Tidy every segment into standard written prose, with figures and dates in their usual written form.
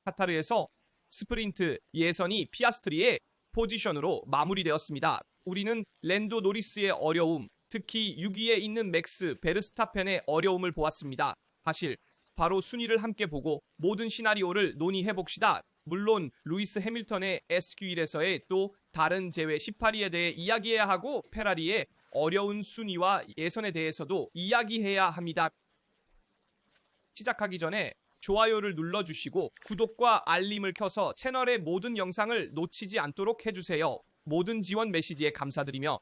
카타르에서 스프린트 예선이 피아스트리의 포지션으로 마무리되었습니다. 우리는 랜도 노리스의 어려움, 특히 6위에 있는 맥스 베르스타펜의 어려움을 보았습니다. 사실 바로 순위를 함께 보고 모든 시나리오를 논의해봅시다. 물론 루이스 해밀턴의 SQ1에서의 또 다른 제외 18위에 대해 이야기해야 하고 페라리의 어려운 순위와 예선에 대해서도 이야기해야 합니다. 시작하기 전에 좋아요를 눌러주시고 구독과 알림을 켜서 채널의 모든 영상을 놓치지 않도록 해주세요. 모든 지원 메시지에 감사드리며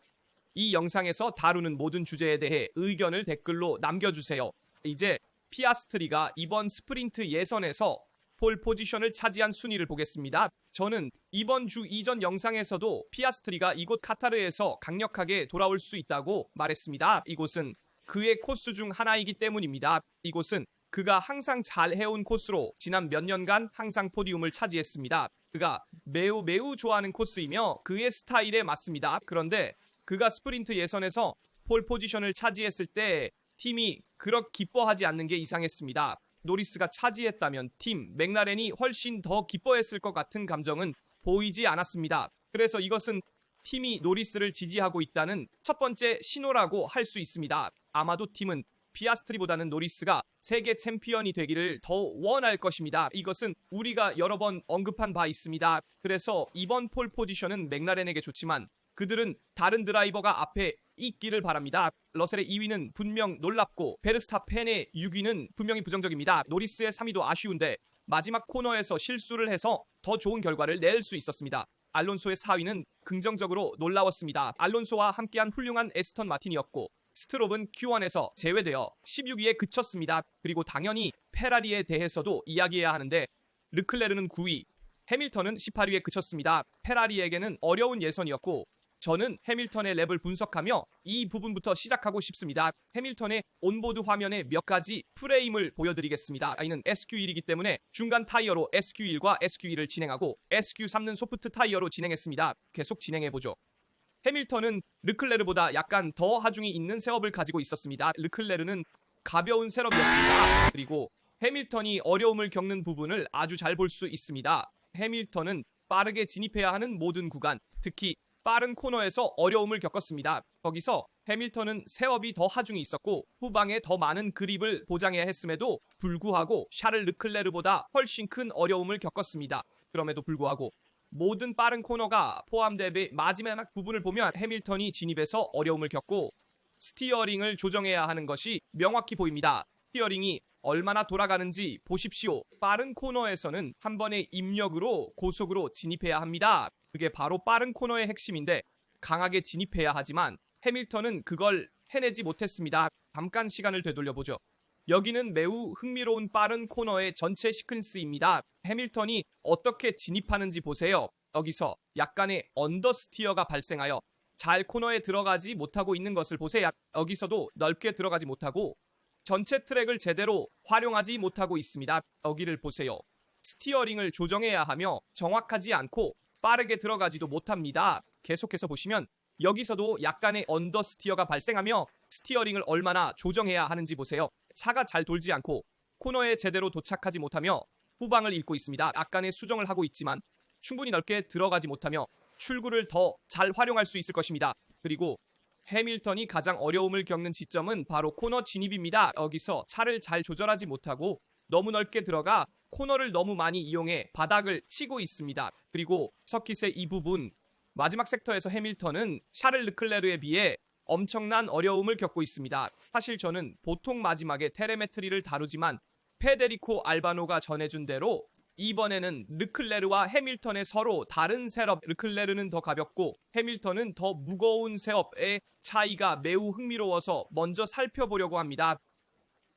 이 영상에서 다루는 모든 주제에 대해 의견을 댓글로 남겨주세요. 이제 피아스트리가 이번 스프린트 예선에서 폴 포지션을 차지한 순위를 보겠습니다. 저는 이번 주 이전 영상에서도 피아스트리가 이곳 카타르에서 강력하게 돌아올 수 있다고 말했습니다. 이곳은 그의 코스 중 하나이기 때문입니다. 이곳은 그가 항상 잘 해온 코스로 지난 몇 년간 항상 포디움을 차지했습니다. 그가 매우 좋아하는 코스이며 그의 스타일에 맞습니다. 그런데 그가 스프린트 예선에서 폴 포지션을 차지했을 때 팀이 그렇게 기뻐하지 않는 게 이상했습니다. 노리스가 차지했다면 팀 맥라렌이 훨씬 더 기뻐했을 것 같은 감정은 보이지 않았습니다. 그래서 이것은 팀이 노리스를 지지하고 있다는 첫 번째 신호라고 할 수 있습니다. 아마도 팀은 피아스트리보다는 노리스가 세계 챔피언이 되기를 더 원할 것입니다. 이것은 우리가 여러 번 언급한 바 있습니다. 그래서 이번 폴 포지션은 맥라렌에게 좋지만 그들은 다른 드라이버가 앞에 있기를 바랍니다. 러셀의 2위는 분명 놀랍고 베르스타펜의 6위는 분명히 부정적입니다. 노리스의 3위도 아쉬운데 마지막 코너에서 실수를 해서 더 좋은 결과를 낼 수 있었습니다. 알론소의 4위는 긍정적으로 놀라웠습니다. 알론소와 함께한 훌륭한 에스턴 마틴이었고 스트롭은 Q1에서 제외되어 16위에 그쳤습니다. 그리고 당연히 페라리에 대해서도 이야기해야 하는데 르클레르는 9위, 해밀턴은 18위에 그쳤습니다. 페라리에게는 어려운 예선이었고 저는 해밀턴의 랩을 분석하며 이 부분부터 시작하고 싶습니다. 해밀턴의 온보드 화면에 몇 가지 프레임을 보여드리겠습니다. 이는 SQ1이기 때문에 중간 타이어로 SQ1과 SQ2를 진행하고 SQ3는 소프트 타이어로 진행했습니다. 계속 진행해보죠. 해밀턴은 르클레르보다 약간 더 하중이 있는 셋업을 가지고 있었습니다. 르클레르는 가벼운 셋업이었습니다. 그리고 해밀턴이 어려움을 겪는 부분을 아주 잘 볼 수 있습니다. 해밀턴은 빠르게 진입해야 하는 모든 구간, 특히 빠른 코너에서 어려움을 겪었습니다. 거기서 해밀턴은 셋업이 더 하중이 있었고 후방에 더 많은 그립을 보장해야 했음에도 불구하고 샤를 르클레르보다 훨씬 큰 어려움을 겪었습니다. 그럼에도 불구하고 모든 빠른 코너가 포함된 마지막 부분을 보면 해밀턴이 진입해서 어려움을 겪고 스티어링을 조정해야 하는 것이 명확히 보입니다. 스티어링이 얼마나 돌아가는지 보십시오. 빠른 코너에서는 한 번의 입력으로 고속으로 진입해야 합니다. 그게 바로 빠른 코너의 핵심인데 강하게 진입해야 하지만 해밀턴은 그걸 해내지 못했습니다. 잠깐 시간을 되돌려보죠. 여기는 매우 흥미로운 빠른 코너의 전체 시퀀스입니다. 해밀턴이 어떻게 진입하는지 보세요. 여기서 약간의 언더스티어가 발생하여 잘 코너에 들어가지 못하고 있는 것을 보세요. 여기서도 넓게 들어가지 못하고 전체 트랙을 제대로 활용하지 못하고 있습니다. 여기를 보세요. 스티어링을 조정해야 하며 정확하지 않고 빠르게 들어가지도 못합니다. 계속해서 보시면 여기서도 약간의 언더스티어가 발생하며 스티어링을 얼마나 조정해야 하는지 보세요. 차가 잘 돌지 않고 코너에 제대로 도착하지 못하며 후방을 잃고 있습니다. 약간의 수정을 하고 있지만 충분히 넓게 들어가지 못하며 출구를 더 잘 활용할 수 있을 것입니다. 그리고 해밀턴이 가장 어려움을 겪는 지점은 바로 코너 진입입니다. 여기서 차를 잘 조절하지 못하고 너무 넓게 들어가 코너를 너무 많이 이용해 바닥을 치고 있습니다. 그리고 서킷의 이 부분 마지막 섹터에서 해밀턴은 샤를 르클레르에 비해 엄청난 어려움을 겪고 있습니다. 사실 저는 보통 마지막에 텔레메트리를 다루지만 페데리코 알바노가 전해준 대로 이번에는 르클레르와 해밀턴의 서로 다른 셋업, 르클레르는 더 가볍고 해밀턴은 더 무거운 셋업의 차이가 매우 흥미로워서 먼저 살펴보려고 합니다.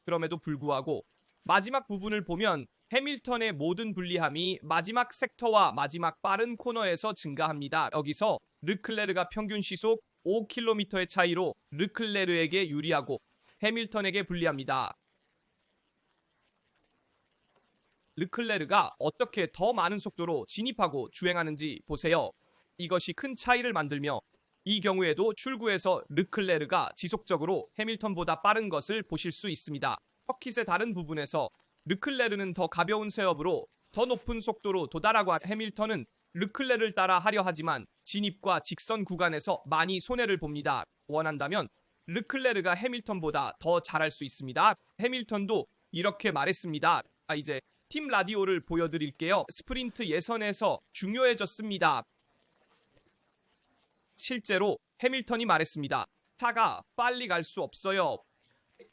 그럼에도 불구하고 마지막 부분을 보면 해밀턴의 모든 불리함이 마지막 섹터와 마지막 빠른 코너에서 증가합니다. 여기서 르클레르가 평균 시속 5km의 차이로 르클레르에게 유리하고 해밀턴에게 불리합니다. 르클레르가 어떻게 더 많은 속도로 진입하고 주행하는지 보세요. 이것이 큰 차이를 만들며 이 경우에도 출구에서 르클레르가 지속적으로 해밀턴보다 빠른 것을 보실 수 있습니다. 서킷의 다른 부분에서 르클레르는 더 가벼운 셋업으로 더 높은 속도로 도달하고 해밀턴은 르클레르를 따라 하려 하지만 진입과 직선 구간에서 많이 손해를 봅니다. 원한다면 르클레르가 해밀턴보다 더 잘할 수 있습니다. 해밀턴도 이렇게 말했습니다. 이제 팀 라디오를 보여드릴게요. 스프린트 예선에서 중요해졌습니다. 실제로 해밀턴이 말했습니다. 차가 빨리 갈 수 없어요.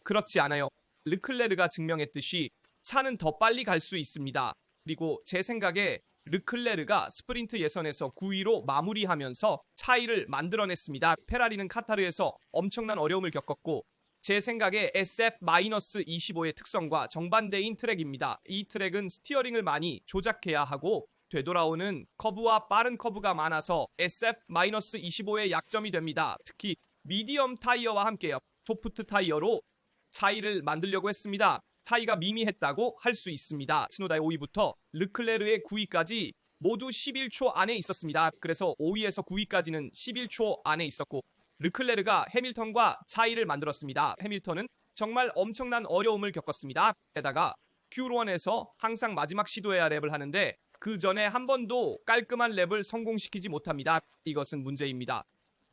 그렇지 않아요. 르클레르가 증명했듯이 차는 더 빨리 갈 수 있습니다. 그리고 제 생각에 르클레르가 스프린트 예선에서 9위로 마무리하면서 차이를 만들어냈습니다. 페라리는 카타르에서 엄청난 어려움을 겪었고 제 생각에 SF-25의 특성과 정반대인 트랙입니다. 이 트랙은 스티어링을 많이 조작해야 하고 되돌아오는 커브와 빠른 커브가 많아서 SF-25의 약점이 됩니다. 특히 미디엄 타이어와 함께 소프트 타이어로 차이를 만들려고 했습니다. 차이가 미미했다고 할 수 있습니다. 츠노다의 5위부터 르클레르의 9위까지 모두 11초 안에 있었습니다. 그래서 5위에서 9위까지는 11초 안에 있었고 르클레르가 해밀턴과 차이를 만들었습니다. 해밀턴은 정말 엄청난 어려움을 겪었습니다. 게다가 Q1에서 항상 마지막 시도해야 랩을 하는데 그 전에 한 번도 깔끔한 랩을 성공시키지 못합니다. 이것은 문제입니다.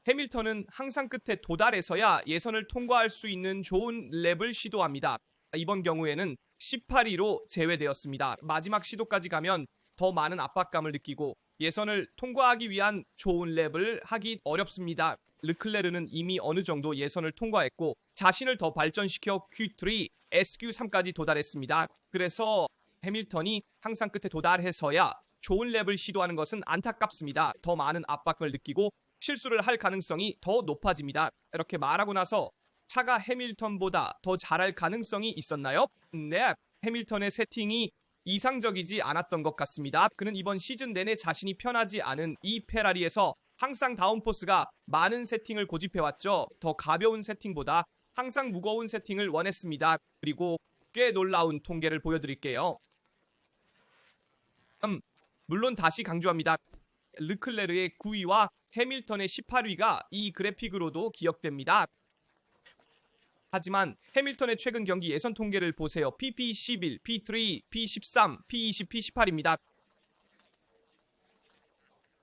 해밀턴은 항상 끝에 도달해서야 예선을 통과할 수 있는 좋은 랩을 시도합니다. 이번 경우에는 18위로 제외되었습니다. 마지막 시도까지 가면 더 많은 압박감을 느끼고 예선을 통과하기 위한 좋은 랩을 하기 어렵습니다. 르클레르는 이미 어느 정도 예선을 통과했고 자신을 더 발전시켜 Q3, SQ3까지 도달했습니다. 그래서 해밀턴이 항상 끝에 도달해서야 좋은 랩을 시도하는 것은 안타깝습니다. 더 많은 압박을 느끼고 실수를 할 가능성이 더 높아집니다. 이렇게 말하고 나서 차가 해밀턴보다 더 잘할 가능성이 있었나요? 네, 해밀턴의 세팅이 이상적이지 않았던 것 같습니다. 그는 이번 시즌 내내 자신이 편하지 않은 이 페라리에서 항상 다운포스가 많은 세팅을 고집해왔죠. 더 가벼운 세팅보다 항상 무거운 세팅을 원했습니다. 그리고 꽤 놀라운 통계를 보여드릴게요. 물론 다시 강조합니다. 르클레르의 9위와 해밀턴의 18위가 이 그래픽으로도 기억됩니다. 하지만 해밀턴의 최근 경기 예선 통계를 보세요. PP11, P3, P13, P20, P18입니다.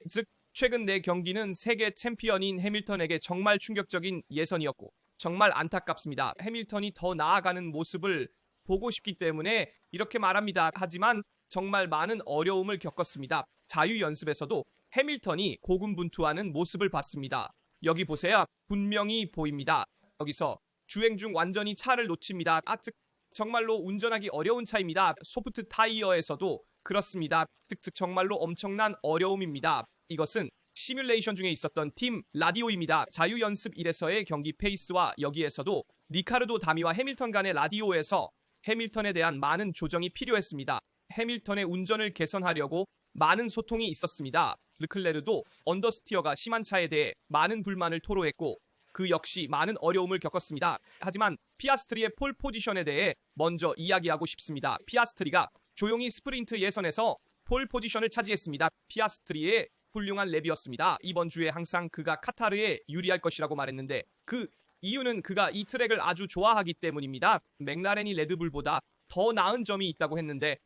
즉 최근 4경기는 세계 챔피언인 해밀턴에게 정말 충격적인 예선이었고 정말 안타깝습니다. 해밀턴이 더 나아가는 모습을 보고 싶기 때문에 이렇게 말합니다. 하지만 정말 많은 어려움을 겪었습니다. 자유 연습에서도 해밀턴이 고군분투하는 모습을 봤습니다. 여기 보세요. 분명히 보입니다. 여기서 주행 중 완전히 차를 놓칩니다. 즉 정말로 운전하기 어려운 차입니다. 소프트 타이어에서도 그렇습니다. 즉 정말로 엄청난 어려움입니다. 이것은 시뮬레이션 중에 있었던 팀 라디오입니다. 자유 연습 1에서의 경기 페이스와 여기에서도 리카르도 다미와 해밀턴 간의 라디오에서 해밀턴에 대한 많은 조정이 필요했습니다. 해밀턴의 운전을 개선하려고 많은 소통이 있었습니다. 르클레르도 언더스티어가 심한 차에 대해 많은 불만을 토로했고 그 역시 많은 어려움을 겪었습니다. 하지만 피아스트리의 폴 포지션에 대해 먼저 이야기하고 싶습니다. 피아스트리가 조용히 스프린트 예선에서 폴 포지션을 차지했습니다. 피아스트리의 훌륭한 랩이었습니다. 이번 주에 항상 그가 카타르에 유리할 것이라고 말했는데 그 이유는 그가 이 트랙을 아주 좋아하기 때문입니다. 맥라렌이 레드불보다 더 나은 점이 있다고 했는데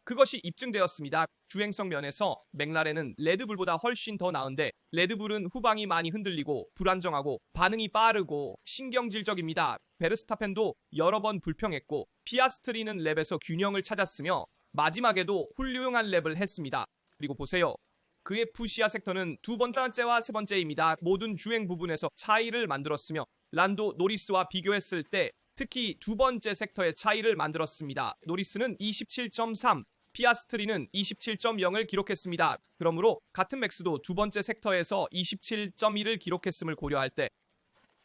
그것이 입증되었습니다. 주행성 면에서 맥라렌은 레드불보다 훨씬 더 나은데 레드불은 후방이 많이 흔들리고 불안정하고 반응이 빠르고 신경질적입니다. 베르스타펜도 여러 번 불평했고 피아스트리는 랩에서 균형을 찾았으며 마지막에도 훌륭한 랩을 했습니다. 그리고 보세요. 그의 푸시아 섹터는 두 번째와 세 번째입니다. 모든 주행 부분에서 차이를 만들었으며 란도 노리스와 비교했을 때 특히 두 번째 섹터의 차이를 만들었습니다. 노리스는 27.3, 피아스트리는 27.0을 기록했습니다. 그러므로 같은 맥스도 두 번째 섹터에서 27.1을 기록했음을 고려할 때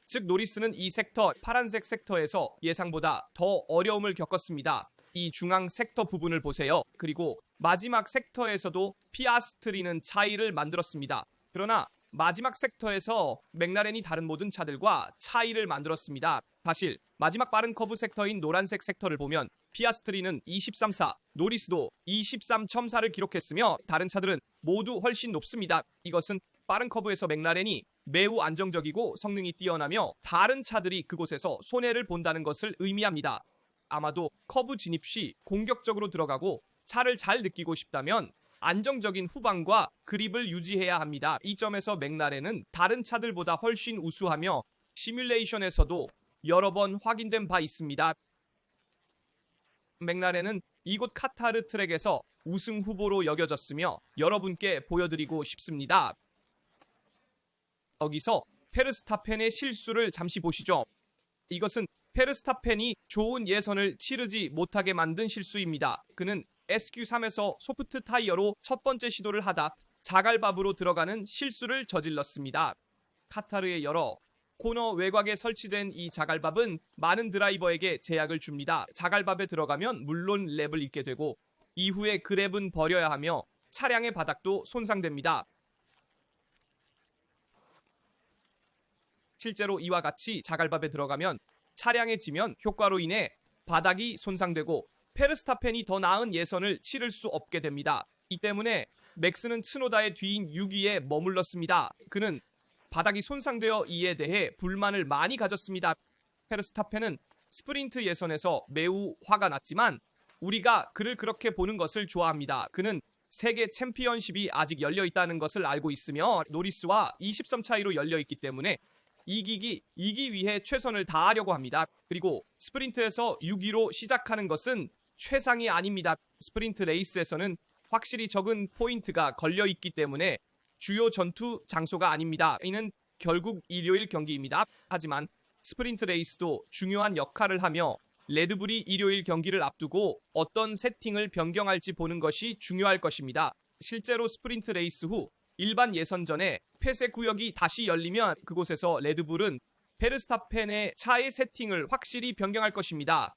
즉 노리스는 이 섹터 파란색 섹터에서 예상보다 더 어려움을 겪었습니다. 이 중앙 섹터 부분을 보세요. 그리고 마지막 섹터에서도 피아스트리는 차이를 만들었습니다. 그러나 마지막 섹터에서 맥라렌이 다른 모든 차들과 차이를 만들었습니다. 사실 마지막 빠른 커브 섹터인 노란색 섹터를 보면 피아스트리는 23.4, 노리스도 23.4를 기록했으며 다른 차들은 모두 훨씬 높습니다. 이것은 빠른 커브에서 맥라렌이 매우 안정적이고 성능이 뛰어나며 다른 차들이 그곳에서 손해를 본다는 것을 의미합니다. 아마도 커브 진입 시 공격적으로 들어가고 차를 잘 느끼고 싶다면 안정적인 후방과 그립을 유지해야 합니다. 이 점에서 맥라렌은 다른 차들보다 훨씬 우수하며 시뮬레이션에서도 여러 번 확인된 바 있습니다. 맥라렌은 이곳 카타르 트랙에서 우승 후보로 여겨졌으며 여러분께 보여드리고 싶습니다. 여기서 페르스타펜의 실수를 잠시 보시죠. 이것은 페르스타펜이 좋은 예선을 치르지 못하게 만든 실수입니다. 그는 SQ3에서 소프트 타이어로 첫 번째 시도를 하다 자갈밥으로 들어가는 실수를 저질렀습니다. 카타르의 여러 코너 외곽에 설치된 이 자갈밥은 많은 드라이버에게 제약을 줍니다. 자갈밥에 들어가면 물론 랩을 잃게 되고 이후에 그랩은 버려야 하며 차량의 바닥도 손상됩니다. 실제로 이와 같이 자갈밥에 들어가면 차량의 지면 효과로 인해 바닥이 손상되고 페르스타펜이 더 나은 예선을 치를 수 없게 됩니다. 이 때문에 맥스는 츠노다의 뒤인 6위에 머물렀습니다. 그는 바닥이 손상되어 이에 대해 불만을 많이 가졌습니다. 페르스타펜은 스프린트 예선에서 매우 화가 났지만 우리가 그를 그렇게 보는 것을 좋아합니다. 그는 세계 챔피언십이 아직 열려 있다는 것을 알고 있으며 노리스와 20점 차이로 열려 있기 때문에 이기기 위해 최선을 다하려고 합니다. 그리고 스프린트에서 6위로 시작하는 것은 최상이 아닙니다. 스프린트 레이스에서는 확실히 적은 포인트가 걸려 있기 때문에 주요 전투 장소가 아닙니다. 이는 결국 일요일 경기입니다. 하지만 스프린트 레이스도 중요한 역할을 하며 레드불이 일요일 경기를 앞두고 어떤 세팅을 변경할지 보는 것이 중요할 것입니다. 실제로 스프린트 레이스 후 일반 예선전에 폐쇄 구역이 다시 열리면 그곳에서 레드불은 페르스타펜의 차의 세팅을 확실히 변경할 것입니다.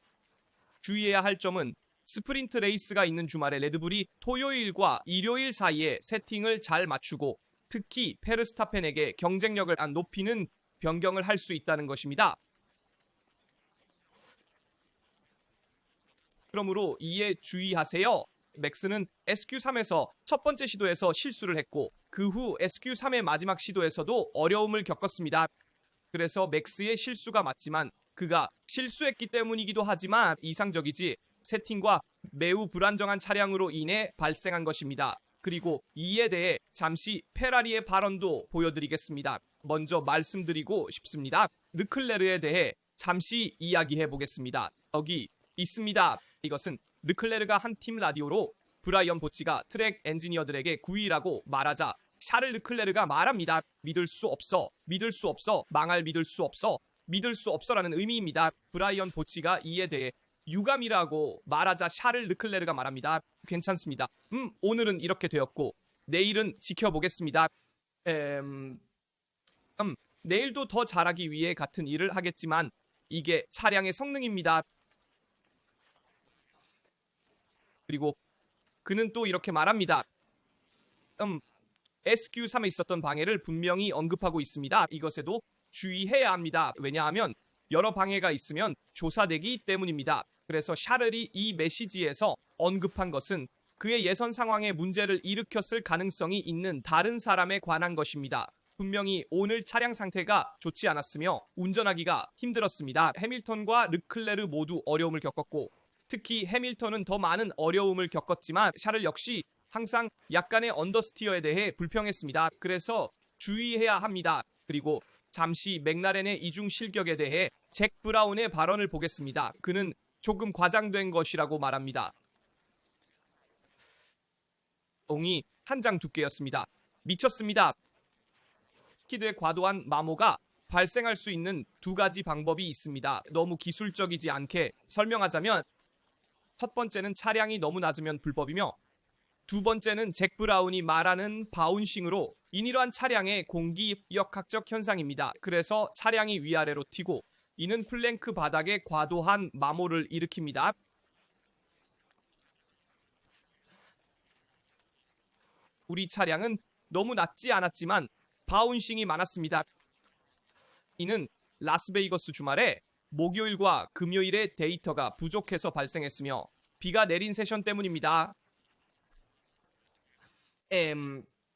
주의해야 할 점은 스프린트 레이스가 있는 주말에 레드불이 토요일과 일요일 사이에 세팅을 잘 맞추고 특히 페르스타펜에게 경쟁력을 높이는 변경을 할 수 있다는 것입니다. 그러므로 이에 주의하세요. 맥스는 SQ3에서 첫 번째 시도에서 실수를 했고 그 후 SQ3의 마지막 시도에서도 어려움을 겪었습니다. 그래서 맥스의 실수가 맞지만 그가 실수했기 때문이기도 하지만 이상적이지 세팅과 매우 불안정한 차량으로 인해 발생한 것입니다. 그리고 이에 대해 잠시 페라리의 발언도 보여드리겠습니다. 먼저 말씀드리고 싶습니다. 르클레르에 대해 잠시 이야기해 보겠습니다. 여기 있습니다. 이것은 르클레르가 한 팀 라디오로 브라이언 보치가 트랙 엔지니어들에게 9위라고 말하자 샤를 르클레르가 말합니다. 믿을 수 없어. 믿을 수 없어. 망할 믿을 수 없어. 믿을 수 없어라는 의미입니다. 브라이언 보치가 이에 대해 유감이라고 말하자 샤를 르클레르가 말합니다. 괜찮습니다. 오늘은 이렇게 되었고 내일은 지켜보겠습니다. 내일도 더 잘하기 위해 같은 일을 하겠지만 이게 차량의 성능입니다. 그리고 그는 또 이렇게 말합니다. SQ3에 있었던 방해를 분명히 언급하고 있습니다. 이것에도 주의해야 합니다. 왜냐하면 여러 방해가 있으면 조사되기 때문입니다. 그래서 샤를이 이 메시지에서 언급한 것은 그의 예선 상황에 문제를 일으켰을 가능성이 있는 다른 사람에 관한 것입니다. 분명히 오늘 차량 상태가 좋지 않았으며 운전하기가 힘들었습니다. 해밀턴과 르클레르 모두 어려움을 겪었고 특히 해밀턴은 더 많은 어려움을 겪었지만 샤를 역시 항상 약간의 언더스티어에 대해 불평했습니다. 그래서 주의해야 합니다. 그리고 잠시 맥라렌의 이중 실격에 대해 잭 브라운의 발언을 보겠습니다. 그는 조금 과장된 것이라고 말합니다. 옹이 한 장 두께였습니다. 미쳤습니다. 스키드의 과도한 마모가 발생할 수 있는 두 가지 방법이 있습니다. 너무 기술적이지 않게 설명하자면 첫 번째는 차량이 너무 낮으면 불법이며 두 번째는 잭 브라운이 말하는 바운싱으로 이러한 차량의 공기역학적 현상입니다. 그래서 차량이 위아래로 튀고 이는 플랭크 바닥에 과도한 마모를 일으킵니다. 우리 차량은 너무 낮지 않았지만 바운싱이 많았습니다. 이는 라스베이거스 주말에 목요일과 금요일의 데이터가 부족해서 발생했으며 비가 내린 세션 때문입니다.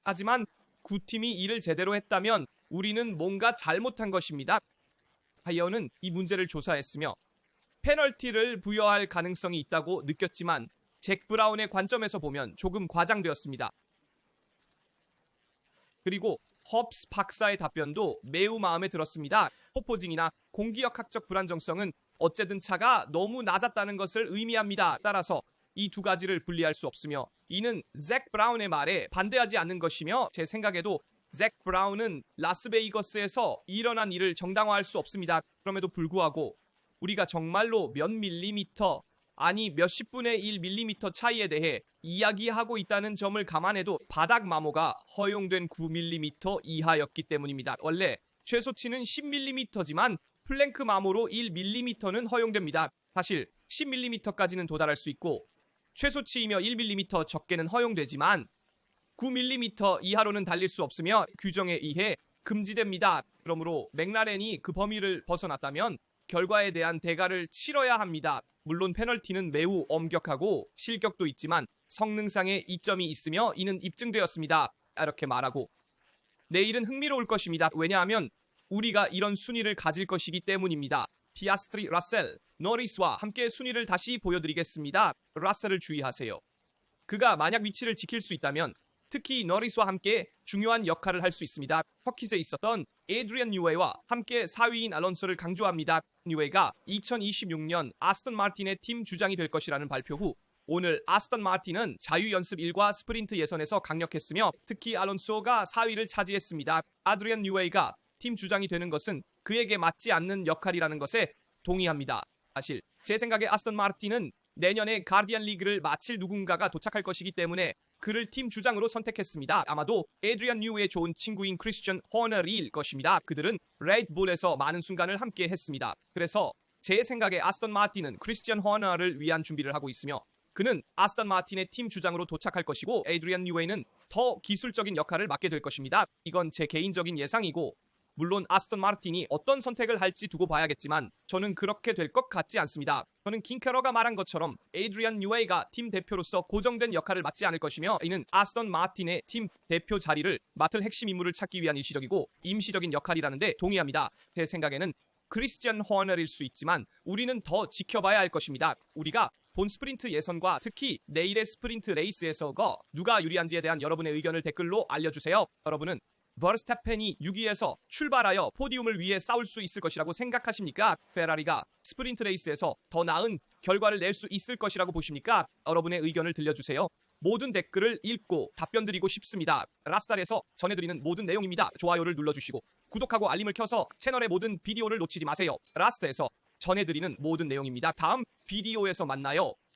하지만 구팀이 일을 제대로 했다면 우리는 뭔가 잘못한 것입니다. 하이어는 이 문제를 조사했으며 페널티를 부여할 가능성이 있다고 느꼈지만 잭 브라운의 관점에서 보면 조금 과장되었습니다. 그리고 헙스 박사의 답변도 매우 마음에 들었습니다. 포포징이나 공기역학적 불안정성은 어쨌든 차가 너무 낮았다는 것을 의미합니다. 따라서 이 두 가지를 분리할 수 없으며 이는 잭 브라운의 말에 반대하지 않는 것이며 제 생각에도 잭 브라운은 라스베이거스에서 일어난 일을 정당화할 수 없습니다. 그럼에도 불구하고 우리가 정말로 몇 밀리미터 아니 몇십 분의 1 밀리미터 차이에 대해 이야기하고 있다는 점을 감안해도 바닥 마모가 허용된 9mm 이하였기 때문입니다. 원래 최소치는 10mm지만 플랭크 마모로 1mm는 허용됩니다. 사실 10mm까지는 도달할 수 있고 최소치이며 1mm 적게는 허용되지만 9mm 이하로는 달릴 수 없으며 규정에 의해 금지됩니다. 그러므로 맥라렌이 그 범위를 벗어났다면 결과에 대한 대가를 치러야 합니다. 물론 페널티는 매우 엄격하고 실격도 있지만 성능상의 이점이 있으며 이는 입증되었습니다. 이렇게 말하고 내일은 흥미로울 것입니다. 왜냐하면 우리가 이런 순위를 가질 것이기 때문입니다. 피아스트리, 라셀, 노리스와 함께 순위를 다시 보여드리겠습니다. 라셀을 주의하세요. 그가 만약 위치를 지킬 수 있다면 특히 노리스와 함께 중요한 역할을 할 수 있습니다. 터킷에 있었던 에드리안 뉴웨이와 함께 4위인 알론소를 강조합니다. 뉴웨이가 2026년 아스톤 마틴의 팀 주장이 될 것이라는 발표 후 오늘 아스톤 마틴은 자유연습 1과 스프린트 예선에서 강력했으며 특히 알론소가 4위를 차지했습니다. 아드리안 뉴웨이가 팀 주장이 되는 것은 그에게 맞지 않는 역할이라는 것에 동의합니다. 사실 제 생각에 아스톤 마틴은 내년에 가디언 리그를 마칠 누군가가 도착할 것이기 때문에 그를 팀 주장으로 선택했습니다. 아마도 에드리안 뉴웨이의 좋은 친구인 크리스천 호너일 것입니다. 그들은 레드불에서 많은 순간을 함께 했습니다. 그래서 제 생각에 아스톤 마틴은 크리스천 호너를 위한 준비를 하고 있으며 그는 아스톤 마틴의 팀 주장으로 도착할 것이고 에드리안 뉴웨이는 더 기술적인 역할을 맡게 될 것입니다. 이건 제 개인적인 예상이고 물론 아스톤 마틴이 어떤 선택을 할지 두고 봐야겠지만 저는 그렇게 될 것 같지 않습니다. 저는 킹캐러가 말한 것처럼 에드리안 뉴웨이가 팀 대표로서 고정된 역할을 맡지 않을 것이며 이는 아스톤 마틴의 팀 대표 자리를 맡을 핵심 인물을 찾기 위한 일시적이고 임시적인 역할이라는데 동의합니다. 제 생각에는 크리스티안 호너일 수 있지만 우리는 더 지켜봐야 할 것입니다. 우리가 본 스프린트 예선과 특히 내일의 스프린트 레이스에서가 누가 유리한지에 대한 여러분의 의견을 댓글로 알려주세요. 여러분은 버스타펜이 6위에서 출발하여 포디움을 위해 싸울 수 있을 것이라고 생각하십니까? 페라리가 스프린트 레이스에서 더 나은 결과를 낼 수 있을 것이라고 보십니까? 여러분의 의견을 들려주세요. 모든 댓글을 읽고 답변 드리고 싶습니다. 라스달에서 전해드리는 모든 내용입니다. 좋아요를 눌러주시고 구독하고 알림을 켜서 채널의 모든 비디오를 놓치지 마세요. 라스트에서 전해드리는 모든 내용입니다. 다음 비디오에서 만나요.